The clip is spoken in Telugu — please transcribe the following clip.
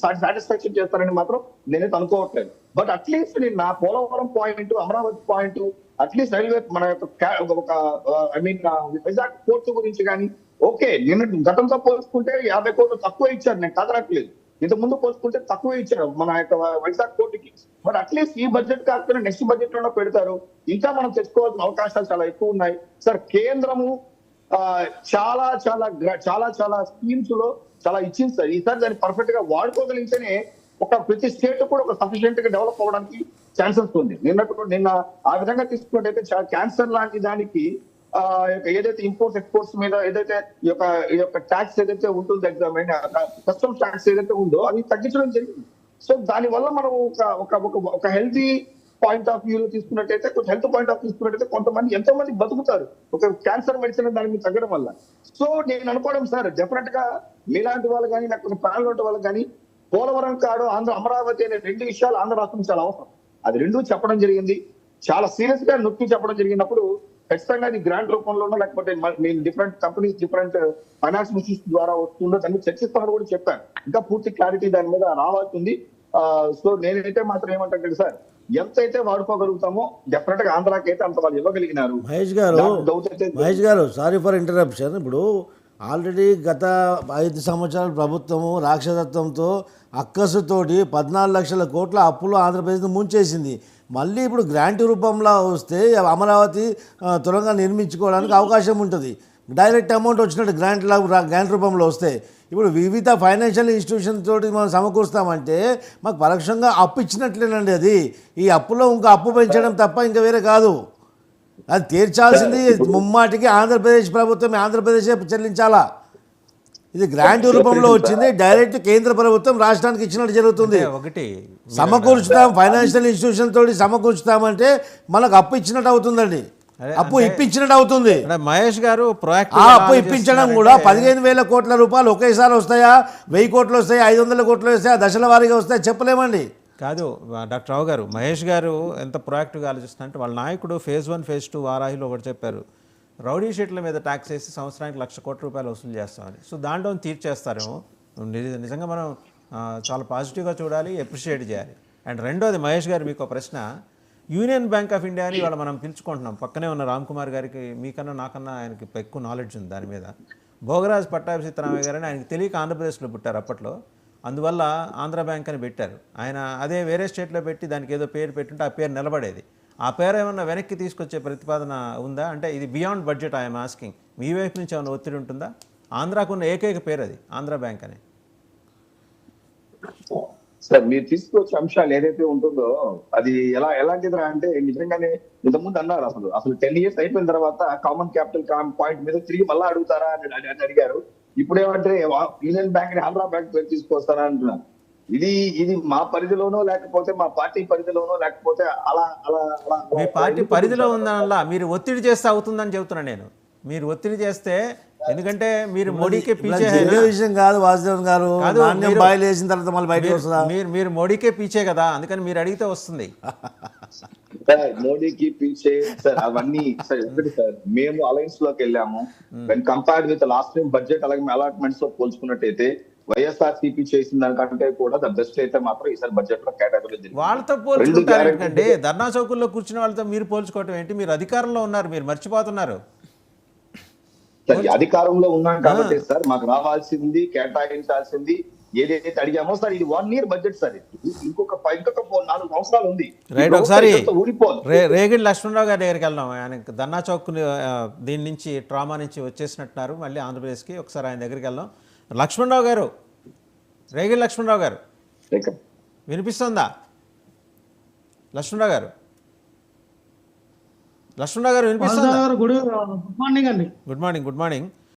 సాటిస్ఫాక్షన్ చేస్తారని మాత్రం నేనైతే అనుకోవట్లేదు. బట్ అట్లీస్ట్ నేను నా Polavaram point, Amaravati point, at least railway మన ఒక ఐ మీన్ వైజాగ్ పోర్టు గురించి కానీ ఓకే, నిన్న గతంతో పోల్చుకుంటే 50 కోట్లు తక్కువ ఇచ్చారు, నేను కదలట్లేదు. ఇంతకు ముందు పోల్చుకుంటే తక్కువ ఇచ్చారు మన యొక్క వైజాగ్ పోర్టుకి. బట్ అట్లీస్ట్ ఈ బడ్జెట్ కాకపోయినా నెక్స్ట్ బడ్జెట్ లో పెడతారు. ఇంకా మనం తెచ్చుకోవాల్సిన అవకాశాలు చాలా ఎక్కువ ఉన్నాయి సార్. కేంద్రము చాలా చాలా చాలా చాలా స్కీమ్స్ లో చాలా ఇచ్చింది సార్. ఈసారి దాన్ని పర్ఫెక్ట్ గా వాడుకోగలిగితేనే ప్రతి స్టేట్ కూడా ఒక సఫిషియెంట్ గా డెవలప్ అవ్వడానికి ఛాన్సెస్ ఉంది. నిన్న ఆ విధంగా తీసుకున్నట్టయితే క్యాన్సర్ లాంటి దానికి ఏదైతే ఇంపోర్ట్స్ ఎక్స్పోర్ట్స్ మీద ఏదైతే ఈ యొక్క ట్యాక్స్ ఏదైతే ఉంటుందో, కస్టమ్స్ ట్యాక్స్ ఏదైతే ఉందో అది తగ్గించడం జరిగింది. సో దాని వల్ల మనం ఒక హెల్తీ పాయింట్ ఆఫ్ వ్యూ లో తీసుకున్నట్టయితే, కొంచెం హెల్త్ పాయింట్ ఆఫ్ తీసుకున్నట్టయితే కొంతమంది ఎంతో మంది బతుకుతారు ఒక క్యాన్సర్ మెడిసిన్ దాని మీద తగ్గడం వల్ల. సో నేను అనుకోవడం సార్, డెఫినెట్ గా మీలాంటి వాళ్ళు కానీ, లేకపోతే ప్యానల్ ఉంటే వాళ్ళకి కానీ, పోలవరం కాడు అమరావతి అనే 2 విషయాలు ఆంధ్ర రాష్ట్రం చాలా అవసరం. అది 2 చెప్పడం జరిగింది, చాలా సీరియస్ గా నొక్కి చెప్పడం జరిగినప్పుడు ఖచ్చితంగా అది గ్రాంట్ రూపంలోనో లేకపోతే మేము different companies, different finance institution ద్వారా వస్తుందో దాన్ని చర్చిస్తామని కూడా చెప్పాను. ఇంకా పూర్తి క్లారిటీ దాని మీద రావాల్సింది. సో నేనైతే మాత్రం ఏమంటే సార్, ఎంతైతే వాడుకోగలుగుతామో డెఫినెట్ గా ఆంధ్రాకి అయితే అంత వాళ్ళు ఇవ్వగలిగినారు. మహేష్ గారు సారీ ఫర్ ఇంటరప్షన్. ఇప్పుడు ఆల్రెడీ గత 5 సంవత్సరాల ప్రభుత్వము రాక్షసత్వంతో అక్కసుతోటి 14 లక్షల కోట్ల అప్పులు ఆంధ్రప్రదేశ్ని ముంచేసింది. మళ్ళీ ఇప్పుడు గ్రాంట్ రూపంలో వస్తే అమరావతి త్వరగా నిర్మించుకోవడానికి అవకాశం ఉంటుంది. డైరెక్ట్ అమౌంట్ వచ్చినట్టు గ్రాంట్ రూపంలో వస్తే, ఇప్పుడు వివిధ ఫైనాన్షియల్ ఇన్స్టిట్యూషన్ తోటి మనం సమకూరుస్తామంటే మాకు పరోక్షంగా అప్పు ఇచ్చినట్లేనండి. అది ఈ అప్పులో ఇంకా అప్పు పెంచడం తప్ప ఇంకా వేరే కాదు. అది తీర్చాల్సింది ముమ్మాటికి ఆంధ్రప్రదేశ్ ప్రభుత్వం, ఆంధ్రప్రదేశ్ చెల్లించాలా. ఇది గ్రాంట్ రూపంలో వచ్చింది, డైరెక్ట్ కేంద్ర ప్రభుత్వం రాష్ట్రానికి ఇచ్చినట్టు జరుగుతుంది. ఒకటి సమకూర్చుతాం, ఫైనాన్షియల్ ఇన్స్టిట్యూషన్ తోటి సమకూర్చుతామంటే మనకు అప్పు ఇచ్చినట్టు అవుతుందండి, అప్పు ఇప్పించినట్టు అవుతుంది. మహేష్ గారు అప్పు ఇప్పించడం కూడా 15,000 కోట్ల రూపాయలు ఒకేసారి వస్తాయా, 1000 కోట్లు వస్తాయా, 500 కోట్లు వస్తాయా, దశల వారీగా వస్తాయా చెప్పలేమండి. కాదు డాక్టర్ రావు గారు, మహేష్ గారు ఎంత ప్రొయాక్టివ్గా ఆలోచిస్తున్నారంటే, వాళ్ళ నాయకుడు ఫేజ్ 1 ఫేజ్ 2 వారాహిలో ఒకటి చెప్పారు, రౌడీ షీట్ల మీద ట్యాక్స్ వేసి సంవత్సరానికి 1,00,000 కోట్ల రూపాయలు వసూలు చేస్తామని. సో దాంట్లో తీర్చేస్తారేమో. నిజంగా మనం చాలా పాజిటివ్గా చూడాలి, అప్రిషియేట్ చేయాలి. అండ్ రెండోది మహేష్ గారు, మీకు ఒక ప్రశ్న. యూనియన్ బ్యాంక్ ఆఫ్ ఇండియా అని వాళ్ళు మనం పిలుచుకుంటున్నాం. పక్కనే ఉన్న రామ్ కుమార్ గారికి మీకన్నా నాకన్నా ఆయనకి ఎక్కువ నాలెడ్జ్ ఉంది దాని మీద. భోగరాజ్ పట్టాభిసిద్ధరామయ్య గారని ఆయనకి తెలియక ఆంధ్రప్రదేశ్లో పుట్టారు అప్పట్లో, అందువల్ల ఆంధ్ర బ్యాంక్ అని పెట్టారు. ఆయన అదే వేరే స్టేట్లో పెట్టి దానికి ఏదో పేరు పెట్టుంటే ఆ పేరు నిలబడేది. ఆ పేరు ఏమన్నా వెనక్కి తీసుకొచ్చే ప్రతిపాదన ఉందా? అంటే ఇది బియాండ్ బడ్జెట్ ఐఎమ్ ఆస్కింగ్. మీ వైపు నుంచి ఏమైనా ఒత్తిడి ఉంటుందా? ఆంధ్రాకున్న ఏకైక పేరు అది ఆంధ్ర బ్యాంక్ అని. సార్ మీరు తీసుకొచ్చే అంశాలు ఏదైతే ఉంటుందో అది ఎలాంటిది అంటే, నిజంగానే ఇంతకుముందు అన్నారు అసలు 10 years అయిపోయిన తర్వాత కామన్ క్యాపిటల్ పాయింట్ మీద తిరిగి మళ్ళీ అడుగుతారా అని అడిగారు. ఇప్పుడేమంటే యూనియన్ బ్యాంక్ ని ఆంధ్ర బ్యాంక్ పేరు తీసుకొస్తారా అంటున్నారు. ఇది మా పరిధిలోనో లేకపోతే మా పార్టీ పరిధిలోనో లేకపోతే అలా అలా అలా మీ పార్టీ పరిధిలో ఉందనలా మీరు ఒత్తిడి చేస్తే అవుతుందని చెబుతున్నాను నేను. మీరు ఒత్తిడి చేస్తే, ఎందుకంటే మీరు మోడీకే పీచే విషయం కాదు వాసుదేవన్ గారు, బాయిల్ వేసిన తర్వాత మళ్ళీ బయటకు వస్తుందా? మీరు మోడీకే పీచే కదా, అందుకని మీరు అడిగితే వస్తుంది. మోడీకి పీచే సార్ అవన్నీ సార్. ఒకటి సార్, మేము అలయన్స్ లోకి వెళ్ళాము. When compared with last time budget అలాగే అలాట్మెంట్స్ లో పోల్చుకున్నట్టయితే వైఎస్ఆర్సీపీ చేసిన దానికంటే కూడా ద బెస్ట్ అయితే మాత్రం ఈసారి బడ్జెట్ లో కేటాయించలేదు. వాళ్ళతో పోల్చుకుంటారు ఏంటంటే, ధర్నా చౌకుల్లో కూర్చున్న వాళ్ళతో మీరు పోల్చుకోవటం ఏంటి? మీరు అధికారంలో ఉన్నారు, మీరు మర్చిపోతున్నారు. అధికారంలో ఉన్నాం కాబట్టి సార్ మాకు రావాల్సింది, కేటాయించాల్సింది ఏదైతే అడిగామో సార్, ఇది 1 year బడ్జెట్ సార్. ఇంకొక 4 సంవత్సరాలు ఉంది. రైట్, ఒకసారి రేగిడి లక్ష్మణరావు గారి దగ్గరికి వెళ్దాం. ఆయన ధర్నా చౌక్ దీని నుంచి ట్రామా నుంచి వచ్చేసినట్టున్నారు మళ్ళీ ఆంధ్రప్రదేశ్కి. ఒకసారి ఆయన దగ్గరికి వెళ్దాం. లక్ష్మణరావు గారు, రేగిడి లక్ష్మణరావు గారు వినిపిస్తుందా? లక్ష్మణరావు గారు వినిపిస్తుందా? గుడ్ మార్నింగ్ అండి. Good morning.